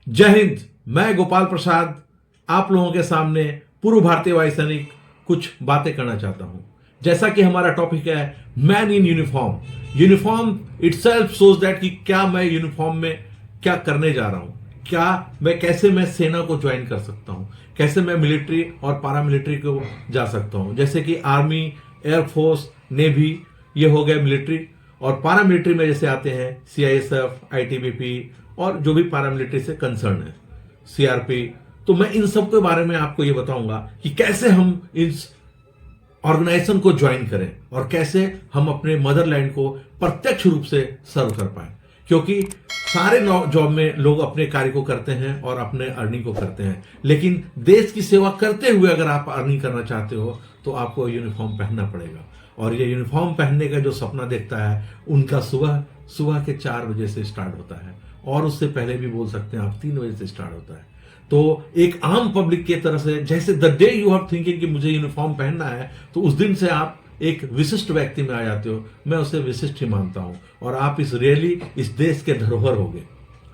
जय हिंद। मैं गोपाल प्रसाद आप लोगों के सामने पूर्व भारतीय वायु सैनिक कुछ बातें करना चाहता हूं। जैसा कि हमारा टॉपिक है man in uniform. Uniform itself shows that कि क्या मैं यूनिफॉर्म में क्या करने जा रहा हूं, कैसे मैं सेना को ज्वाइन कर सकता हूं, कैसे मैं मिलिट्री और पारामिलिट्री को जा सकता हूं। जैसे कि आर्मी, एयरफोर्स, नेवी, ये हो गए मिलिट्री। और पारामिलिट्री में जैसे आते हैं सीआईएसएफ, आईटीबीपी और जो भी पारामिलिट्री से कंसर्न है, सीआरपी। तो मैं इन सब के बारे में आपको ये बताऊंगा कि कैसे हम इस ऑर्गेनाइजेशन को ज्वाइन करें और कैसे हम अपने मदरलैंड को प्रत्यक्ष रूप से सर्व कर पाए। क्योंकि सारे जॉब में लोग अपने कार्य को करते हैं और अपने अर्निंग को करते हैं, लेकिन देश की सेवा करते हुए अगर आप अर्निंग करना चाहते हो तो आपको यूनिफॉर्म पहनना पड़ेगा। और ये यूनिफॉर्म पहनने का जो सपना देखता है उनका सुबह के 4 बजे से स्टार्ट होता है, और उससे पहले भी बोल सकते हैं आप 3 बजे से स्टार्ट होता है। तो एक आम पब्लिक की तरह से जैसे the day you are thinking कि मुझे यूनिफॉर्म पहनना है, तो उस दिन से आप एक विशिष्ट व्यक्ति में आ जाते हो। मैं उसे विशिष्ट ही मानता हूं। और आप इस देश के धरोहर होगे।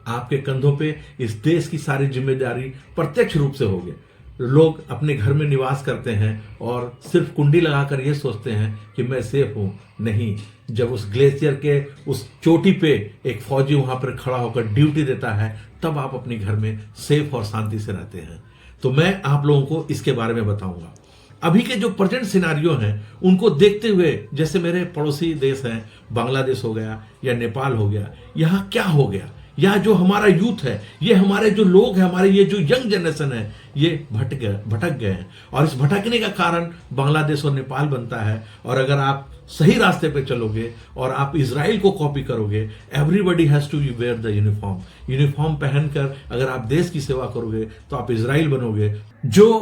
आपके कंधों पे इस देश की सारी जिम्मेदारी प्रत्यक्ष रूप से होगे। लोग अपने घर में निवास करते हैं और सिर्फ कुंडी लगाकर यह सोचते हैं कि मैं सेफ हूं। नहीं, जब उस ग्लेशियर के उस चोटी पे एक फौजी वहां पर खड़ा होकर ड्यूटी देता है, तब आप अपने घर में सेफ और शांति से रहते हैं। तो मैं आप लोगों को इसके बारे में बताऊंगा। अभी के जो प्रेजेंट सिनारियो हैं उनको देखते हुए, जैसे मेरे पड़ोसी देश हैं, बांग्लादेश हो गया या नेपाल हो गया, यहां क्या हो गया, यहाँ जो हमारा यूथ है, ये हमारे जो लोग हैं, हमारे ये जो यंग जनरेशन है, ये भटक गए हैं। और इस भटकने का कारण बांग्लादेश और नेपाल बनता है। और अगर आप सही रास्ते पे चलोगे और आप इजराइल को कॉपी करोगे, everybody has to wear the uniform. Uniform पहनकर अगर आप देश की सेवा करोगे तो आप इजराइल बनोगे, जो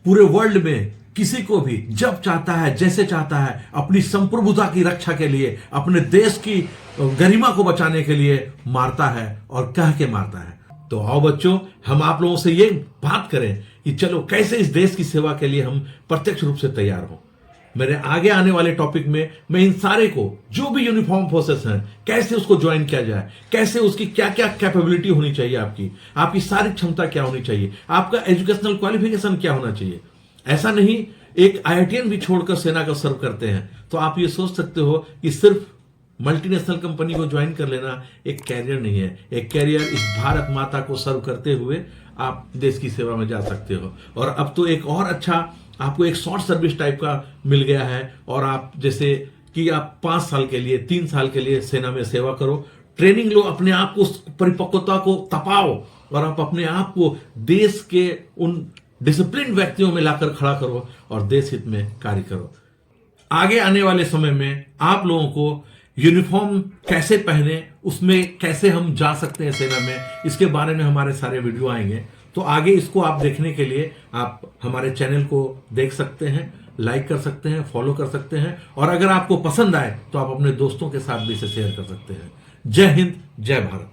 पूरे वर्ल्ड में किसी को भी जब चाहता है, जैसे चाहता है, अपनी संप्रभुता की रक्षा के लिए, अपने देश की गरिमा को बचाने के लिए मारता है, और कह के मारता है। तो आओ बच्चों, हम आप लोगों से ये बात करें कि चलो कैसे इस देश की सेवा के लिए हम प्रत्यक्ष रूप से तैयार हो। मेरे आगे आने वाले टॉपिक में मैं इन सारे को, जो भी यूनिफॉर्म फोर्सेस हैं, कैसे उसको ज्वाइन किया जाए, कैसे उसकी क्या क्या कैपेबिलिटी होनी चाहिए, आपकी सारी क्षमता क्या होनी चाहिए, आपका एजुकेशनल क्वालिफिकेशन क्या होना चाहिए। ऐसा नहीं एक आईआईटीएन भी छोड़कर सेना का सर्व करते हैं। तो आप ये सोच सकते हो कि सिर्फ मल्टीनेशनल कंपनी को ज्वाइन कर लेना एक कैरियर नहीं है। एक कैरियर इस भारत माता को सर्व करते हुए आप देश की सेवा में जा सकते हो। और अब तो एक और अच्छा आपको एक शॉर्ट सर्विस टाइप का मिल गया है, और आप जैसे कि आप 5 साल के लिए, 3 साल के लिए सेना में सेवा करो, ट्रेनिंग लो, अपने आप को, परिपक्वता को तपाओ, और आप अपने आप को देश के उन डिसिप्लिन व्यक्तियों में लाकर खड़ा करो और देश हित में कार्य करो। आगे आने वाले समय में आप लोगों को यूनिफॉर्म कैसे पहने, उसमें कैसे हम जा सकते हैं सेना में, इसके बारे में हमारे सारे वीडियो आएंगे। तो आगे इसको आप देखने के लिए आप हमारे चैनल को देख सकते हैं, लाइक कर सकते हैं, फॉलो कर सकते हैं, और अगर आपको पसंद आए तो आप अपने दोस्तों के साथ भी इसे शेयर कर सकते हैं। जय हिंद, जय भारत।